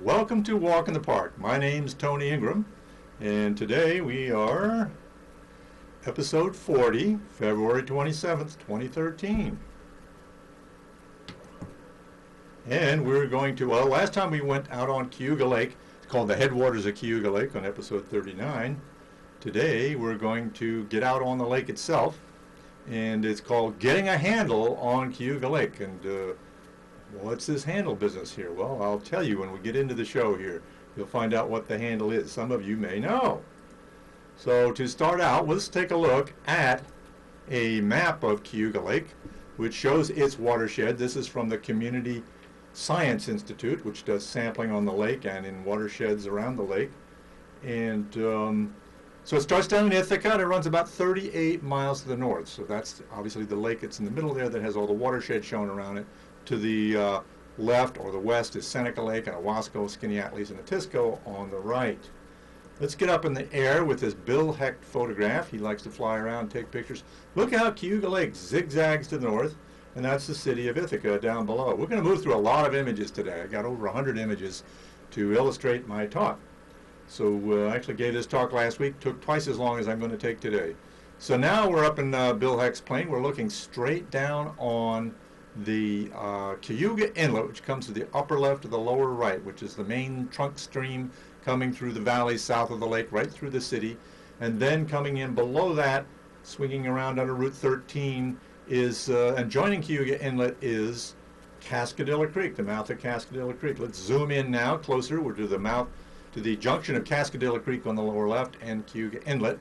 Welcome to Walk in the Park. My name's Tony Ingram, and today we are episode 40, February 27th, 2013. And we're going to, well, last time we went out on Cayuga Lake. It's called the Headwaters of Cayuga Lake on episode 39. Today we're going to get out on the lake itself, and it's called Getting a Handle on Cayuga Lake. And what's this handle business here? Well, I'll tell you when we get into the show here. You'll find out what the handle is. Some of you may know. So to start out, let's take a look at a map of Cayuga Lake, which shows its watershed. This is from the Community Science Institute, which does sampling on the lake and in watersheds around the lake. And so it starts down in Ithaca, and it runs about 38 miles to the north. So that's obviously the lake that's in the middle there that has all the watershed shown around it. To the left or the west is Seneca Lake and Owasco, Skaneateles, and Atisco on the right. Let's get up in the air with this Bill Hecht photograph. He likes to fly around and take pictures. Look how Cayuga Lake zigzags to the north, and that's the city of Ithaca down below. We're going to move through a lot of images today. I got over 100 images to illustrate my talk. So I actually gave this talk last week, took twice as long as I'm going to take today. So now we're up in Bill Hecht's plane. We're looking straight down on the Cayuga Inlet, which comes to the upper left of the lower right, which is the main trunk stream coming through the valley south of the lake, right through the city. And then coming in below that, swinging around under Route 13, is, and joining Cayuga Inlet is Cascadilla Creek, the mouth of Cascadilla Creek. Let's zoom in now closer. We're to the mouth, to the junction of Cascadilla Creek on the lower left and Cayuga Inlet.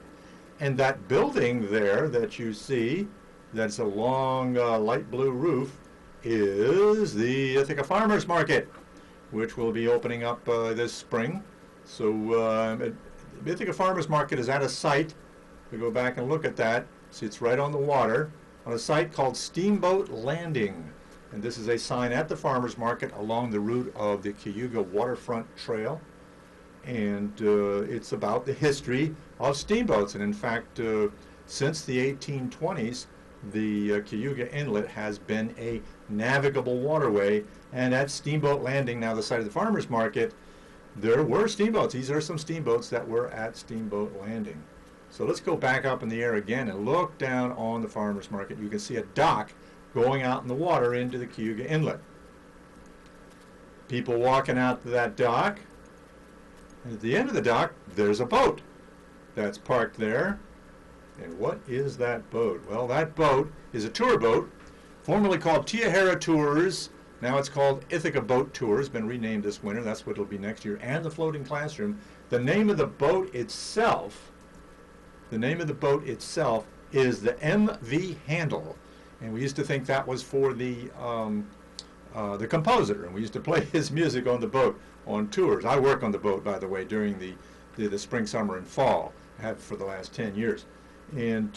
And that building there that you see, that's a long light blue roof, is the Ithaca Farmers Market, which will be opening up this spring. So the Ithaca Farmers Market is at a site. We go back and look at that. See, it's right on the water on a site called Steamboat Landing. And this is a sign at the Farmers Market along the route of the Cayuga Waterfront Trail. And it's about the history of steamboats. And in fact, since the 1820s, the Cayuga Inlet has been a navigable waterway, and at Steamboat Landing, now the site of the Farmers Market, there were steamboats. These are some steamboats that were at Steamboat Landing. So let's go back up in the air again and look down on the Farmers Market. You can see a dock going out in the water into the Cayuga Inlet. People walking out to that dock. And at the end of the dock, there's a boat that's parked there. And what is that boat? Well, that boat is a tour boat, formerly called Tiahara Tours. Now it's called Ithaca Boat Tours, been renamed this winter. That's what it'll be next year. And the floating classroom. The name of the boat itself, is the MV Haendel. And we used to think that was for the composer. And we used to play his music on the boat on tours. I work on the boat, by the way, during the spring, summer, and fall. I have for the last 10 years. And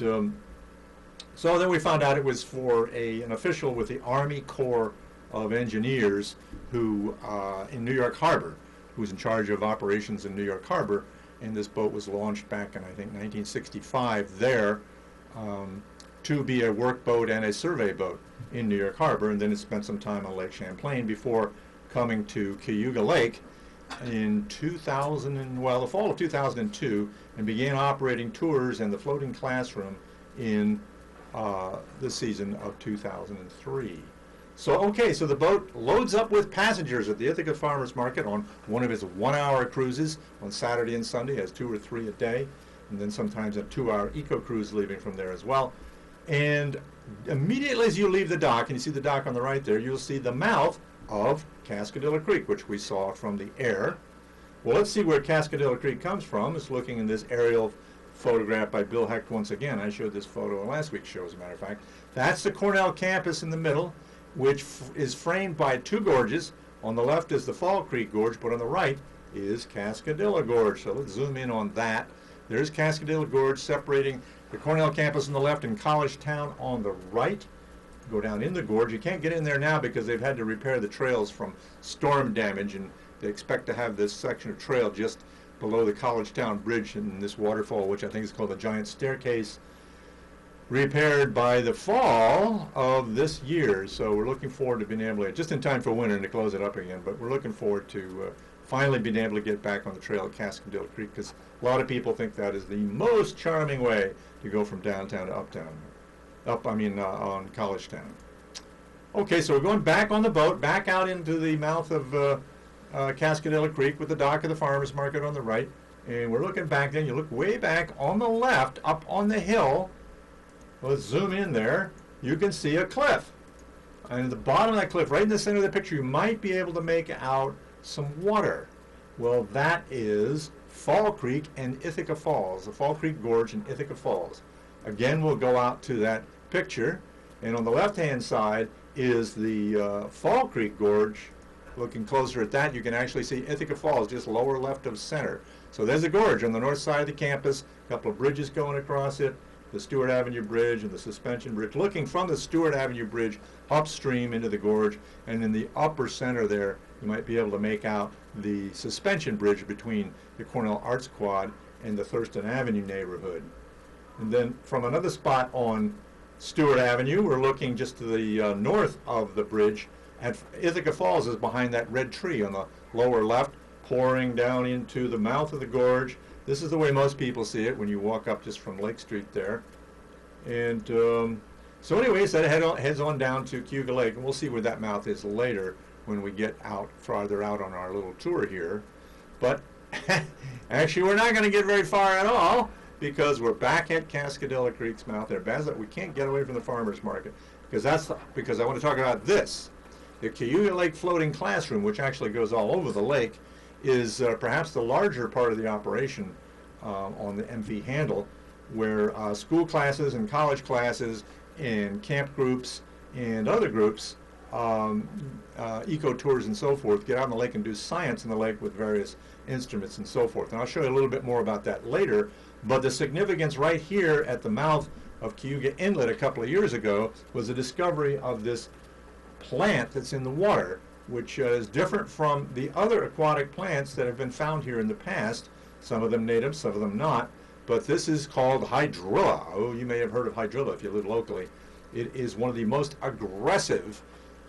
so then we found out it was for an official with the Army Corps of Engineers who in New York Harbor, who was in charge of operations in New York Harbor. And this boat was launched back in, I think, 1965 there to be a work boat and a survey boat in New York Harbor. And then it spent some time on Lake Champlain before coming to Cayuga Lake in the fall of 2002, and began operating tours and the floating classroom in the season of 2003. So the boat loads up with passengers at the Ithaca Farmers Market on one of its 1-hour cruises on Saturday and Sunday, has 2 or 3 a day, and then sometimes a 2-hour eco cruise leaving from there as well. And immediately as you leave the dock, and you see the dock on the right there, you'll see the mouth of Cascadilla Creek, which we saw from the air. Well, let's see where Cascadilla Creek comes from. It's looking in this aerial photograph by Bill Hecht once again. I showed this photo in last week's show, as a matter of fact. That's the Cornell campus in the middle, which is framed by 2 gorges. On the left is the Fall Creek Gorge, but on the right is Cascadilla Gorge. So let's zoom in on that. There's Cascadilla Gorge separating the Cornell campus on the left and College Town on the right. Go down in the gorge. You can't get in there now because they've had to repair the trails from storm damage, and they expect to have this section of trail just below the College Town Bridge in this waterfall, which I think is called the Giant Staircase, repaired by the fall of this year. So we're looking forward to being able to, just in time for winter, to close it up again, but we're looking forward to finally been able to get back on the trail at Cascadilla Creek, because a lot of people think that is the most charming way to go from downtown to uptown. On College Town. Okay, so we're going back on the boat, back out into the mouth of Cascadilla Creek with the dock of the farmers market on the right. And we're looking back then. You look way back on the left, up on the hill. Let's zoom in there. You can see a cliff. And at the bottom of that cliff, right in the center of the picture, you might be able to make out some water. Well, that is Fall Creek and Ithaca Falls, the Fall Creek Gorge and Ithaca Falls. Again, we'll go out to that picture, and on the left-hand side is the Fall Creek Gorge. Looking closer at that, you can actually see Ithaca Falls, just lower left of center. So there's a gorge on the north side of the campus, a couple of bridges going across it, the Stewart Avenue Bridge and the Suspension Bridge. Looking from the Stewart Avenue Bridge upstream into the gorge, and in the upper center there, you might be able to make out the Suspension Bridge between the Cornell Arts Quad and the Thurston Avenue neighborhood. And then from another spot on Stewart Avenue, we're looking just to the north of the bridge, and Ithaca Falls is behind that red tree on the lower left, pouring down into the mouth of the gorge. This is the way most people see it when you walk up just from Lake Street there. And so anyways, that heads on down to Cayuga Lake, and we'll see where that mouth is later when we get out farther out on our little tour here. But actually, we're not going to get very far at all, because we're back at Cascadilla Creek's mouth there. We can't get away from the farmers market, because I want to talk about this. The Cayuga Lake Floating Classroom, which actually goes all over the lake, is perhaps the larger part of the operation on the MV Haendel, where school classes and college classes and camp groups and other groups, eco tours and so forth, get out on the lake and do science in the lake with various instruments and so forth. And I'll show you a little bit more about that later. But the significance right here at the mouth of Cayuga Inlet a couple of years ago was the discovery of this plant that's in the water, which is different from the other aquatic plants that have been found here in the past, some of them native, some of them not. But this is called hydrilla. Oh, you may have heard of hydrilla if you live locally. It is one of the most aggressive,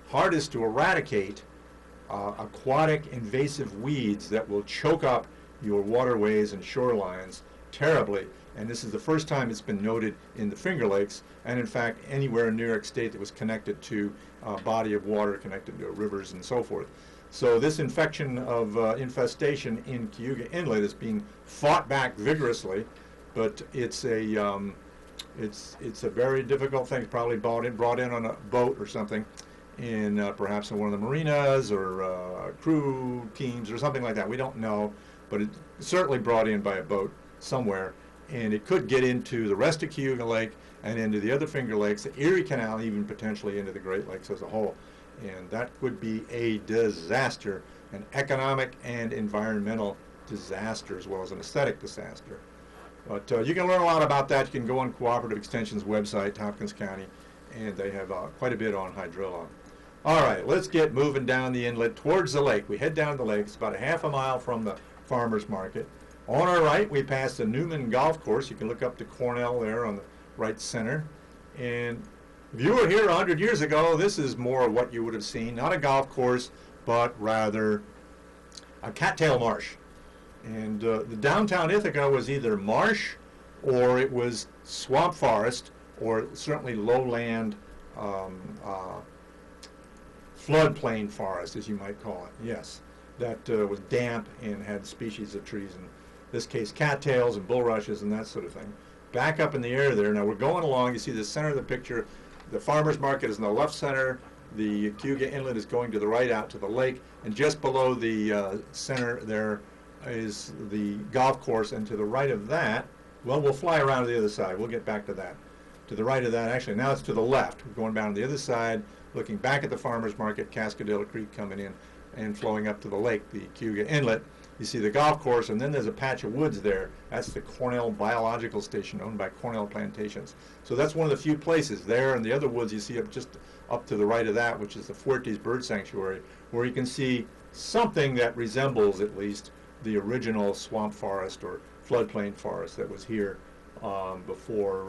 hardest to eradicate aquatic invasive weeds that will choke up your waterways and shorelines terribly. And this is the first time it's been noted in the Finger Lakes, and in fact anywhere in New York State that was connected to a body of water, connected to rivers and so forth. So this infection of infestation in Cayuga Inlet is being fought back vigorously, but it's a very difficult thing. It's probably brought in on a boat or something, in perhaps in one of the marinas or crew teams or something like that. We don't know, but it's certainly brought in by a boat somewhere, and it could get into the rest of Cayuga Lake and into the other Finger Lakes, the Erie Canal, even potentially into the Great Lakes as a whole. And that would be a disaster, an economic and environmental disaster, as well as an aesthetic disaster. But you can learn a lot about that. You can go on Cooperative Extension's website, Tompkins County, and they have quite a bit on hydrilla. All right, let's get moving down the inlet towards the lake. We head down the lake. It's about a half a mile from the farmers market. On our right, we pass the Newman Golf Course. You can look up to Cornell there on the right center. And if you were here 100 years ago, this is more what you would have seen. Not a golf course, but rather a cattail marsh. And the downtown Ithaca was either marsh, or it was swamp forest, or certainly lowland floodplain forest, as you might call it. Yes, that was damp and had species of trees, in this case cattails and bulrushes and that sort of thing. Back up in the air there. Now we're going along. You see the center of the picture. The farmers market is in the left center. The Cayuga Inlet is going to the right out to the lake, and just below the center there is the golf course, and to the right of that, well, we'll fly around to the other side. We'll get back to that. To the right of that, actually, now it's to the left. We're going down to the other side, looking back at the farmers market, Cascadilla Creek coming in and flowing up to the lake, the Cayuga Inlet. You see the golf course, and then there's a patch of woods there. That's the Cornell Biological Station, owned by Cornell Plantations. So that's one of the few places there, and the other woods you see just up to the right of that, which is the Fuertes Bird Sanctuary, where you can see something that resembles, at least, the original swamp forest or floodplain forest that was here before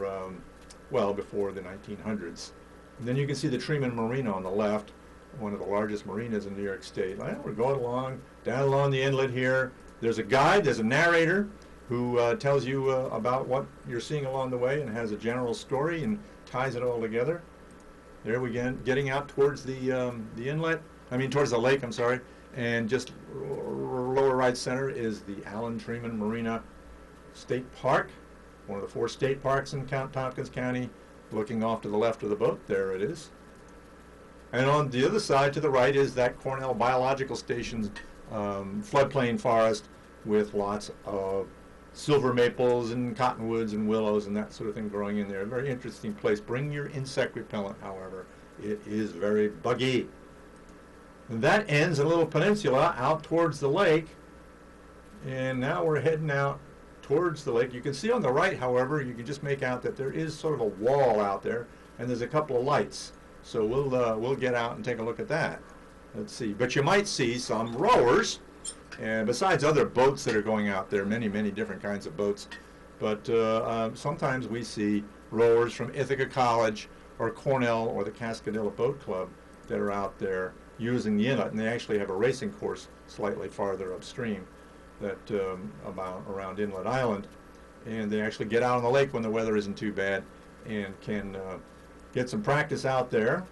the 1900s. And then you can see the Treman Marina on the left, one of the largest marinas in New York State. Well, we're going along, down along the inlet here. There's a guide, there's a narrator who tells you about what you're seeing along the way and has a general story and ties it all together. There we go, getting out towards the inlet, towards the lake, I'm sorry. And just lower right center is the Allen Treman Marina State Park, one of the 4 state parks in Tompkins County, looking off to the left of the boat. There it is. And on the other side to the right is that Cornell Biological Station's floodplain forest with lots of silver maples and cottonwoods and willows and that sort of thing growing in there. A very interesting place. Bring your insect repellent, however. It is very buggy. And that ends a little peninsula out towards the lake. And now we're heading out towards the lake. You can see on the right, however, you can just make out that there is sort of a wall out there, and there's a couple of lights. So we'll get out and take a look at that. Let's see. But you might see some rowers, and besides other boats that are going out there, many, many different kinds of boats. But sometimes we see rowers from Ithaca College or Cornell or the Cascadilla Boat Club that are out there using the inlet, and they actually have a racing course slightly farther upstream that about around Inlet Island, and they actually get out on the lake when the weather isn't too bad and can get some practice out there.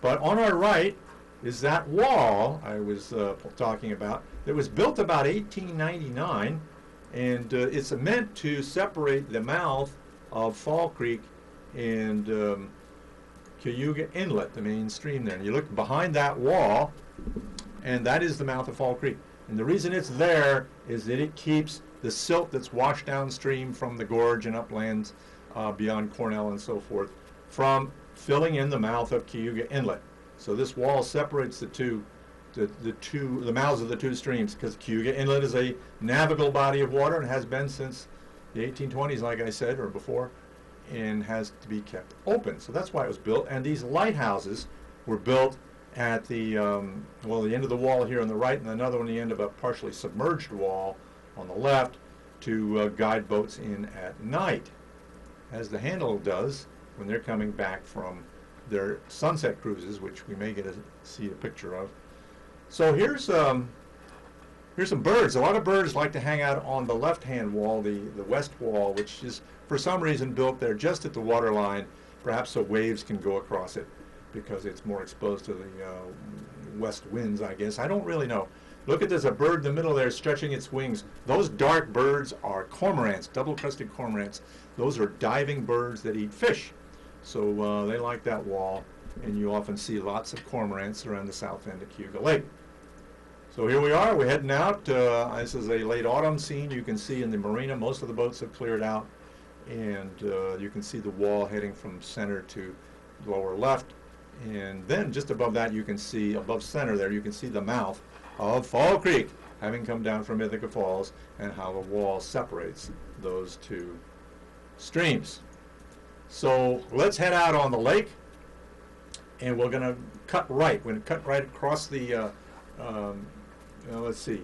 But on our right is that wall I was talking about. It was built about 1899, and it's meant to separate the mouth of Fall Creek and Cayuga Inlet, the main stream there. And you look behind that wall, and that is the mouth of Fall Creek. And the reason it's there is that it keeps the silt that's washed downstream from the gorge and uplands beyond Cornell and so forth from filling in the mouth of Cayuga Inlet. So this wall separates the mouths of the two streams, because Cayuga Inlet is a navigable body of water and has been since the 1820s, like I said, or before, and has to be kept open. So that's why it was built. And these lighthouses were built at the the end of the wall here on the right, and another one at the end of a partially submerged wall on the left to guide boats in at night, as the Haendel does when they're coming back from their sunset cruises, which we may get to see a picture of. So here's some birds. A lot of birds like to hang out on the left-hand wall, the west wall, which is for some reason built there just at the water line, perhaps so waves can go across it, because it's more exposed to the west winds, I guess. I don't really know. Look at, there's a bird in the middle there stretching its wings. Those dark birds are cormorants, double-crested cormorants. Those are diving birds that eat fish. So they like that wall, and you often see lots of cormorants around the south end of Cayuga Lake. So here we are, we're heading out. This is a late autumn scene. You can see in the marina most of the boats have cleared out, and you can see the wall heading from center to lower left. And then just above that, you can see, above center there, you can see the mouth of Fall Creek having come down from Ithaca Falls, and how the wall separates those two streams. So let's head out on the lake, and we're going to cut right. We're going to cut right across the, let's see,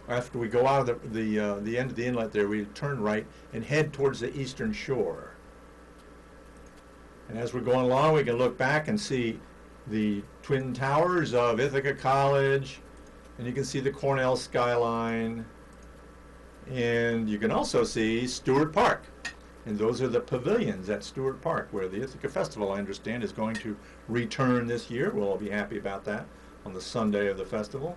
after we go out of the end of the inlet there, we turn right and head towards the eastern shore. And as we're going along, we can look back and see the twin towers of Ithaca College, and you can see the Cornell skyline, and you can also see Stewart Park. And those are the pavilions at Stewart Park, where the Ithaca Festival, I understand, is going to return this year. We'll all be happy about that on the Sunday of the festival.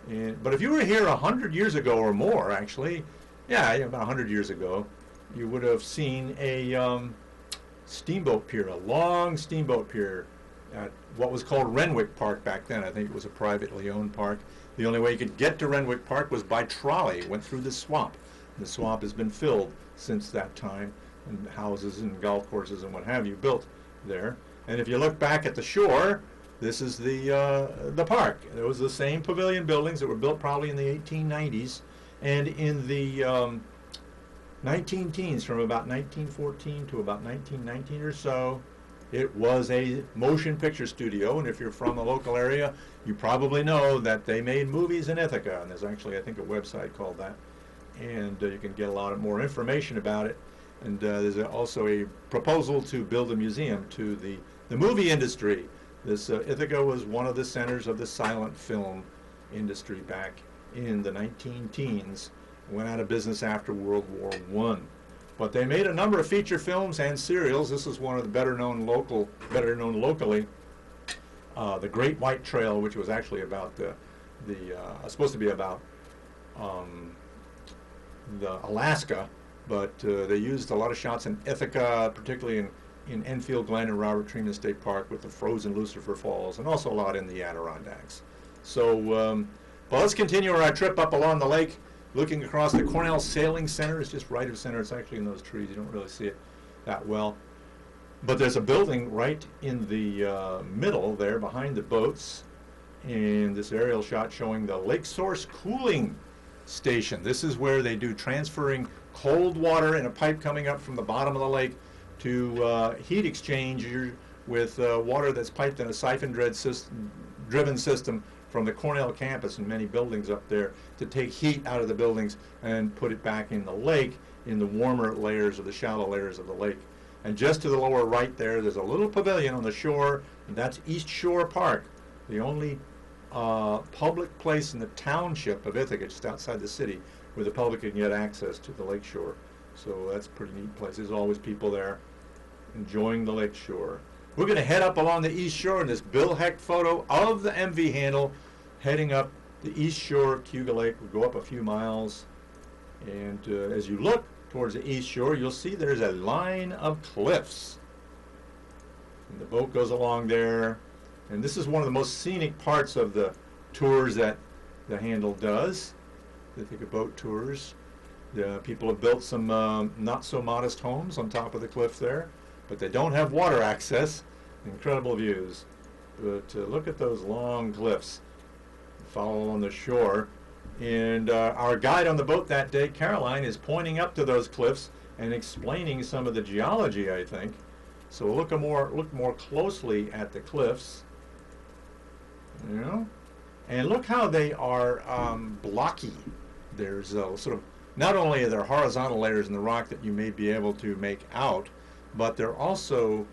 But if you were here 100 years ago or more, actually, yeah, about 100 years ago, you would have seen a steamboat pier, a long steamboat pier at what was called Renwick Park back then. I think it was a privately owned park. The only way you could get to Renwick Park was by trolley. It went through the swamp. The swamp has been filled since that time, and houses and golf courses and what have you built there. And if you look back at the shore, this is the park. There was the same pavilion buildings that were built probably in the 1890s, and in the 19 teens, from about 1914 to about 1919 or so, it was a motion picture studio. And if you're from the local area, you probably know that they made movies in Ithaca, and there's actually, I think, a website called that, and you can get a lot more information about it. And there's also a proposal to build a museum to the movie industry This Ithaca was one of the centers of the silent film industry back in the 19 teens. Went out of business after World War I. But they made a number of feature films and serials. This is one of the better known locally. The Great White Trail, which was actually about supposed to be about the Alaska, but they used a lot of shots in Ithaca, particularly in Enfield Glen and Robert Tremont State Park with the frozen Lucifer Falls, and also a lot in the Adirondacks. So, well, let's continue our trip up along the lake, looking across the Cornell Sailing Center. It's just right of center. It's actually in those trees. You don't really see it that well. But there's a building right in the middle there behind the boats, and this aerial shot showing the Lake Source Cooling Station. This is where they do transferring cold water in a pipe coming up from the bottom of the lake to heat exchanger with water that's piped in a siphon-driven system from the Cornell campus and many buildings up there to take heat out of the buildings and put it back in the lake in the warmer layers or the shallow layers of the lake. And just to the lower right there's a little pavilion on the shore, and that's East Shore Park, the only public place in the township of Ithaca, just outside the city, where the public can get access to the lake shore. So that's a pretty neat place. There's always people there enjoying the lake shore. We're going to head up along the East Shore in this Bill Hecht photo of the MV Haendel heading up the East Shore of Cayuga Lake. We'll go up a few miles, and as you look towards the East Shore, you'll see there's a line of cliffs. And the boat goes along there, and this is one of the most scenic parts of the tours that the Haendel does. They take a boat tours. The people have built some not so modest homes on top of the cliff there, but they don't have water access. Incredible views. But look at those long cliffs. Follow on the shore. And our guide on the boat that day, Caroline, is pointing up to those cliffs and explaining some of the geology, I think. So we'll look more closely at the cliffs. You know? And look how they are blocky. There's sort of, not only are there horizontal layers in the rock that you may be able to make out, but there are also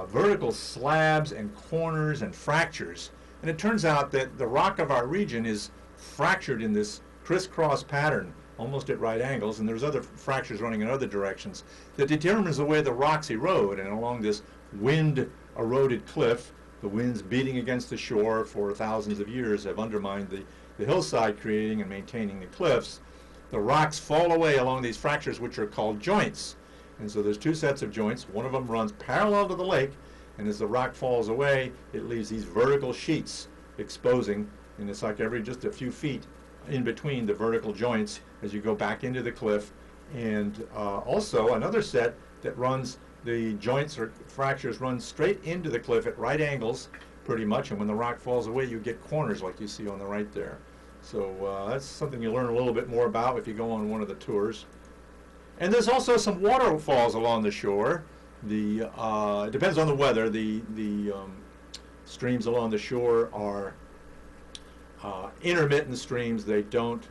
vertical slabs and corners and fractures. And it turns out that the rock of our region is fractured in this crisscross pattern, almost at right angles, and there's other fractures running in other directions that determines the way the rocks erode. And along this wind-eroded cliff, the winds beating against the shore for thousands of years have undermined the hillside, creating and maintaining the cliffs. The rocks fall away along these fractures, which are called joints. And so there's two sets of joints. One of them runs parallel to the lake, and as the rock falls away, it leaves these vertical sheets exposing, and it's like just a few feet in between the vertical joints as you go back into the cliff. And also another set that runs, the joints or fractures run straight into the cliff at right angles, pretty much, and when the rock falls away, you get corners like you see on the right there. So that's something you learn a little bit more about if you go on one of the tours. And there's also some waterfalls along the shore. It depends on the weather. The streams along the shore are intermittent streams. They don't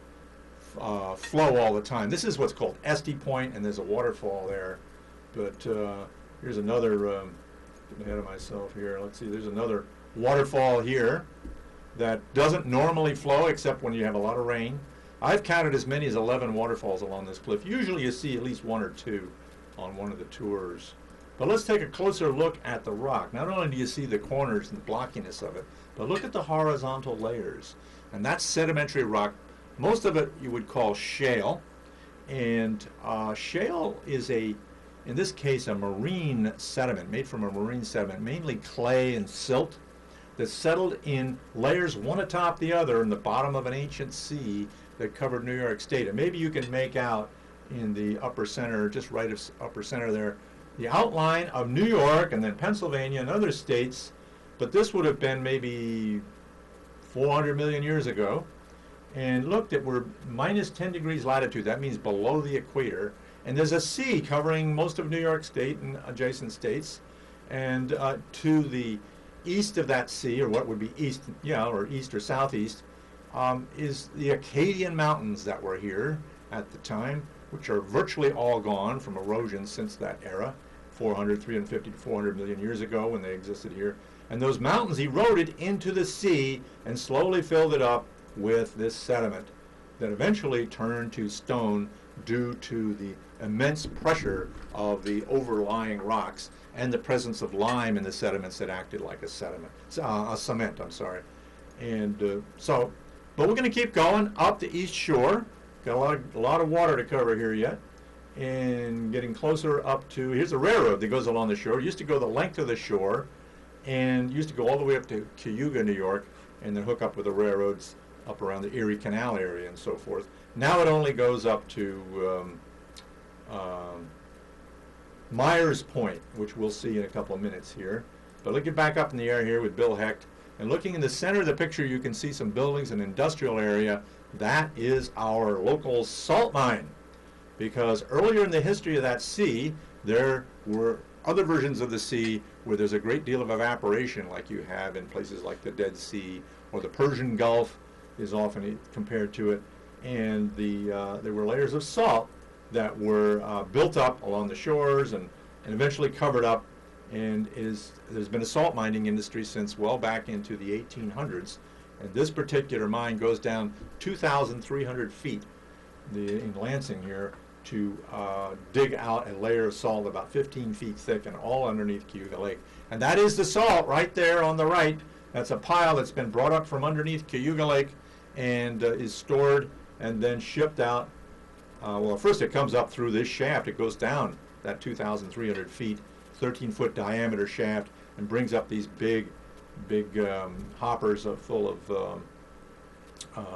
flow all the time. This is what's called Esty Point, and there's a waterfall there. But here's another, getting ahead of myself here. Let's see, there's another waterfall here that doesn't normally flow except when you have a lot of rain. I've counted as many as 11 waterfalls along this cliff. Usually you see at least one or two on one of the tours. But let's take a closer look at the rock. Not only do you see the corners and the blockiness of it, but look at the horizontal layers. And that's sedimentary rock. Most of it you would call shale. And shale is in this case, a marine sediment, made from a marine sediment, mainly clay and silt, that's settled in layers one atop the other in the bottom of an ancient sea that covered New York State. And maybe you can make out in the upper center, just right of upper center there, the outline of New York and then Pennsylvania and other states. But this would have been maybe 400 million years ago. And look, that we're minus 10 degrees latitude. That means below the equator. And there's a sea covering most of New York State and adjacent states. And to the east of that sea, or what would be east, or east or southeast, is the Acadian Mountains that were here at the time, which are virtually all gone from erosion since that era, 350 to 400 million years ago when they existed here. And those mountains eroded into the sea and slowly filled it up with this sediment that eventually turned to stone due to the immense pressure of the overlying rocks and the presence of lime in the sediments that acted like a cement, I'm sorry. And but we're going to keep going up the east shore. Got a lot of water to cover here yet. And getting closer up to, here's a railroad that goes along the shore. It used to go the length of the shore and used to go all the way up to Cayuga, New York, and then hook up with the railroads up around the Erie Canal area and so forth. Now it only goes up to Myers Point, which we'll see in a couple of minutes here. But looking back up in the air here with Bill Hecht, and looking in the center of the picture, you can see some buildings, an industrial area. That is our local salt mine. Because earlier in the history of that sea, there were other versions of the sea where there's a great deal of evaporation, like you have in places like the Dead Sea, or the Persian Gulf is often compared to it. And there were layers of salt that were built up along the shores and eventually covered up. And there's been a salt mining industry since well back into the 1800s. And this particular mine goes down 2,300 feet in Lansing here to dig out a layer of salt about 15 feet thick and all underneath Cayuga Lake. And that is the salt right there on the right. That's a pile that's been brought up from underneath Cayuga Lake and is stored and then shipped out. Well, first it comes up through this shaft. It goes down that 2,300 feet, 13-foot diameter shaft, and brings up these big hoppers full of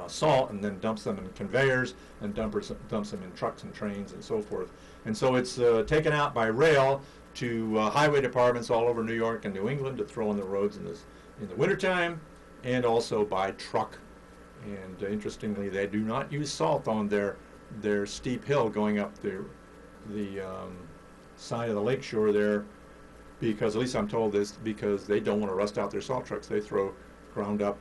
salt, and then dumps them in conveyors and dumps them in trucks and trains and so forth. And so it's taken out by rail to highway departments all over New York and New England to throw on the roads in the wintertime, and also by truck. And interestingly, they do not use salt on their steep hill going up the side of the lake shore there, because, at least I'm told this, because they don't want to rust out their salt trucks. They throw ground up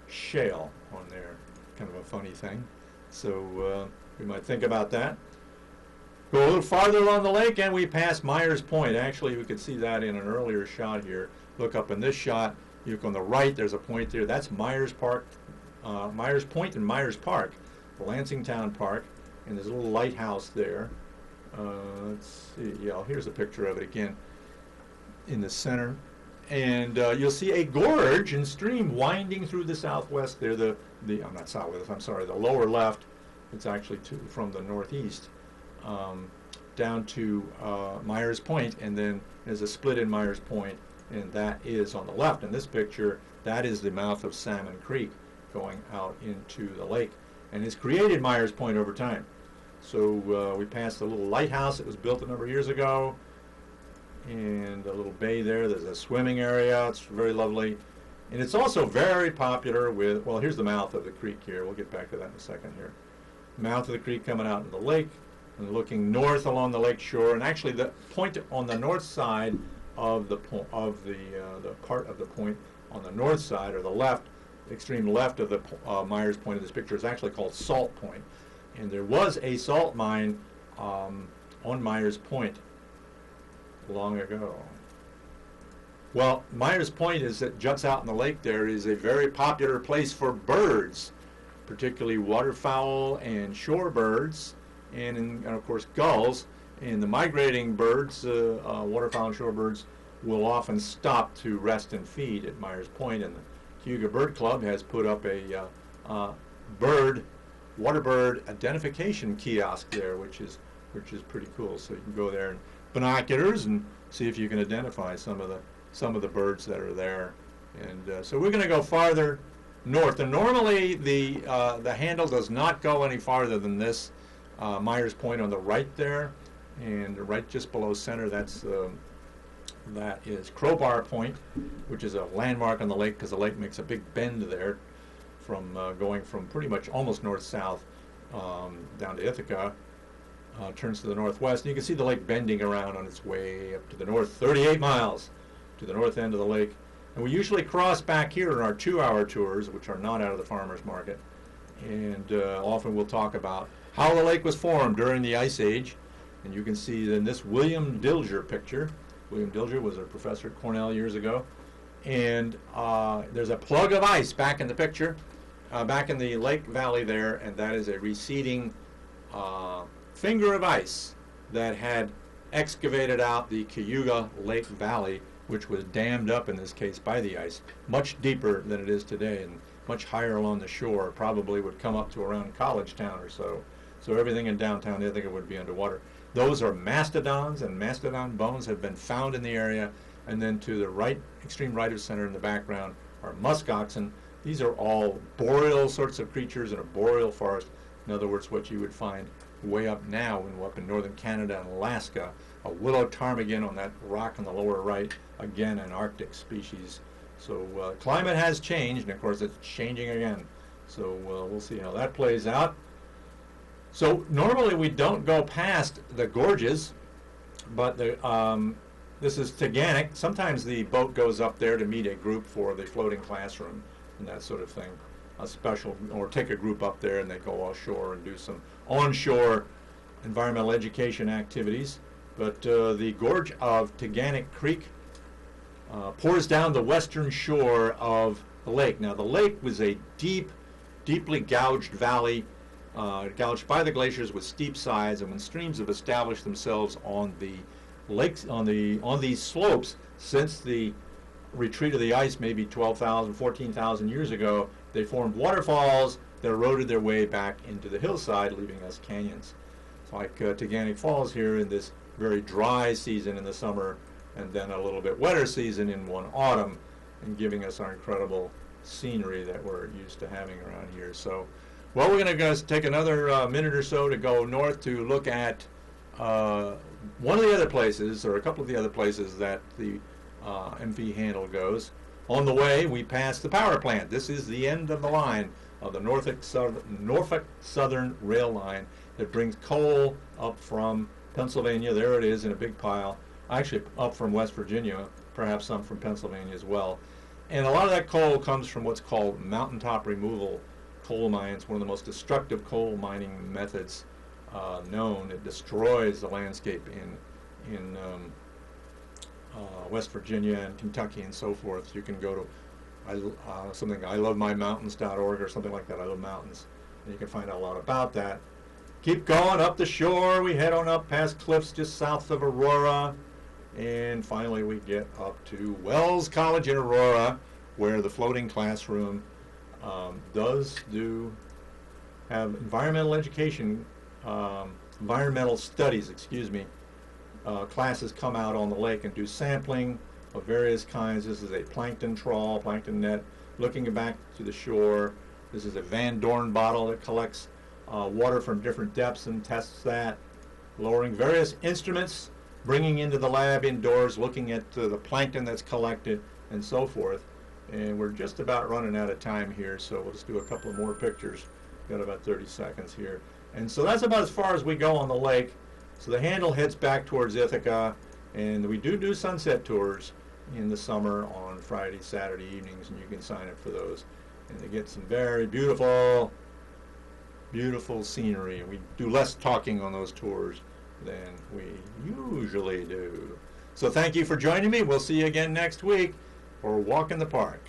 shale on there. Kind of a funny thing. So we might think about that. Go a little farther along the lake and we pass Myers Point. Actually, we could see that in an earlier shot here. Look up in this shot. You look on the right, there's a point there. That's Myers Park, Myers Point and Myers Park, the Lansing Town Park. And there's a little lighthouse there. Let's see. Yeah, here's a picture of it again in the center. And you'll see a gorge and stream winding through the southwest there. I'm not southwest, I'm sorry, the lower left. It's actually from the northeast down to Myers Point, and then there's a split in Myers Point, and that is on the left. In this picture, that is the mouth of Salmon Creek going out into the lake, and it's created Myers Point over time. So we passed a little lighthouse that was built a number of years ago, and a little bay there. There's a swimming area. It's very lovely. And it's also very popular with, well, here's the mouth of the creek here. We'll get back to that in a second here. Mouth of the creek coming out into the lake and looking north along the lake shore. And actually the point on the north side of the part of the point on the north side, or the left, the extreme left of the Myers Point of this picture, is actually called Salt Point. And there was a salt mine on Myers Point long ago. Well, Myers Point that juts out in the lake there is a very popular place for birds, particularly waterfowl and shorebirds, and of course gulls. And the migrating birds, waterfowl and shorebirds, will often stop to rest and feed at Myers Point. And the Cayuga Bird Club has put up a water bird identification kiosk there, which is pretty cool. So you can go there and binoculars and see if you can identify some of the birds that are there. And so we're going to go farther north. And normally the Haendel does not go any farther than this Myers Point on the right there, and right just below center. That is Crowbar Point, which is a landmark on the lake because the lake makes a big bend there, from going from pretty much almost north-south down to Ithaca. Turns to the northwest, and you can see the lake bending around on its way up to the north, 38 miles to the north end of the lake. And we usually cross back here in our 2-hour tours, which are not out of the farmer's market. And often we'll talk about how the lake was formed during the Ice Age. And you can see in this William Dilger picture. William Dilger was a professor at Cornell years ago. And there's a plug of ice back in the picture, back in the lake valley there, and that is a receding finger of ice that had excavated out the Cayuga Lake Valley, which was dammed up in this case by the ice, much deeper than it is today and much higher along the shore. Probably would come up to around College Town or so. So everything in downtown Ithaca would be underwater. Those are mastodons, and mastodon bones have been found in the area. And then to the right, extreme right of center in the background, are musk oxen. These are all boreal sorts of creatures in a boreal forest. In other words, what you would find way up now and up in northern Canada and Alaska. A willow ptarmigan on that rock in the lower right, again an Arctic species. So climate has changed, and of course it's changing again. So we'll see how that plays out. So normally we don't go past the gorges, but this is Teganic. Sometimes the boat goes up there to meet a group for the floating classroom and that sort of thing. A special, or take a group up there and they go offshore and do some onshore environmental education activities. But the gorge of Teganic Creek pours down the western shore of the lake. Now the lake was a deeply gouged valley, gouged by the glaciers with steep sides, and when streams have established themselves on the lakes, on these slopes since the retreat of the ice maybe 12,000, 14,000 years ago, they formed waterfalls that eroded their way back into the hillside, leaving us canyons. It's like Teganic Falls here in this very dry season in the summer, and then a little bit wetter season in one autumn, and giving us our incredible scenery that we're used to having around here. So, well, we're going to take another minute or so to go north to look at one of the other places, or a couple of the other places that the MV Haendel goes. On the way, we pass the power plant. This is the end of the line of the Norfolk Southern Rail Line that brings coal up from Pennsylvania. There it is in a big pile. Actually, up from West Virginia, perhaps some from Pennsylvania as well. And a lot of that coal comes from what's called mountaintop removal coal mines, one of the most destructive coal mining methods known. It destroys the landscape in West Virginia and Kentucky and so forth. You can go to something ilovemymountains.org or something like that. I Love Mountains, and you can find out a lot about that. Keep going up the shore. We head on up past cliffs just south of Aurora, and finally we get up to Wells College in Aurora, where the floating classroom does have environmental education, environmental studies, classes come out on the lake and do sampling of various kinds. This is a plankton trawl, plankton net, looking back to the shore. This is a Van Dorn bottle that collects water from different depths and tests that, lowering various instruments, bringing into the lab indoors, looking at the plankton that's collected and so forth. And we're just about running out of time here, so we'll just do a couple of more pictures. Got about 30 seconds here. And so that's about as far as we go on the lake. So the Haendel heads back towards Ithaca, and we do sunset tours in the summer on Friday, Saturday evenings, and you can sign up for those. And they get some very beautiful scenery, and we do less talking on those tours than we usually do. So thank you for joining me. We'll see you again next week for a walk in the park.